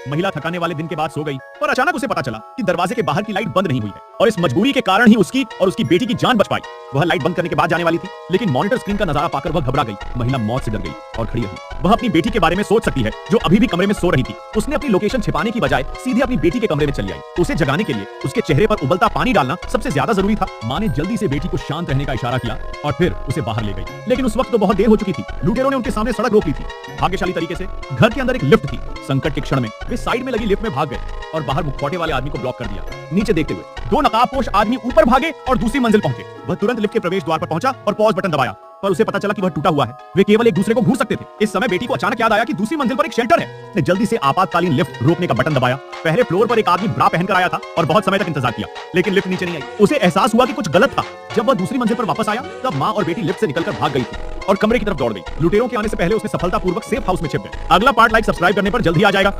महिला थकाने वाले दिन के बाद सो गई और अचानक उसे पता चला कि दरवाजे के बाहर की लाइट बंद नहीं हुई है और इस मजबूरी के कारण ही उसकी और उसकी बेटी की जान बच पाई। वह लाइट बंद करने के बाद जाने वाली थी, लेकिन मॉनिटर स्क्रीन का नजारा पाकर वह घबरा गई। महिला मौत से डर गई और खड़ी रही। वह अपनी बेटी के बारे में सोच सकती है जो अभी भी कमरे में सो रही थी। उसने अपनी लोकेशन छिपाने की बजाय सीधे अपनी बेटी के कमरे में चली आई। उसे जगाने के लिए उसके चेहरे पर उबलता पानी डालना सबसे ज्यादा जरूरी था। माँ ने जल्दी से बेटी को शांत रहने का इशारा किया और फिर उसे बाहर ले गई, लेकिन उस वक्त तो बहुत देर हो चुकी थी। लुटेरों ने उनके सामने सड़क रोक ली थी। भाग्यशाली तरीके से घर के अंदर एक लिफ्ट थी। संकट के क्षण में वे साइड में लगी लिफ्ट में भाग गए और बाहर मुखौटे वाले आदमी को ब्लॉक कर दिया। नीचे देखते हुए दो नकाबपोश आदमी ऊपर भागे और दूसरी मंजिल पहुंचे। वह तुरंत लिफ्ट के प्रवेश द्वार पर पहुंचा और पॉज बटन दबाया, पर उसे पता चला कि वह टूटा हुआ है। वे केवल एक दूसरे को घूर सकते थे। इस समय बेटी को अचानक याद आया कि दूसरी मंजिल पर एक शेल्टर है। उसने जल्दी से आपातकालीन लिफ्ट रोकने का बटन दबाया। पहले फ्लोर पर एक आदमी ब्रा पहनकर आया था और बहुत समय तक इंतजार किया, लेकिन लिफ्ट नीचे नहीं आई। उसे एहसास हुआ कि कुछ गलत था। जब वह दूसरी मंजिल पर वापस आया तब माँ और बेटी लिफ्ट से निकलकर भाग गई थी और कमरे की तरफ दौड़ गई। लुटेरों के आने से पहले उसने सफलतापूर्वक सेफ हाउस में छिप गए। अगला पार्ट लाइक सब्सक्राइब करने पर जल्द ही आ जाएगा।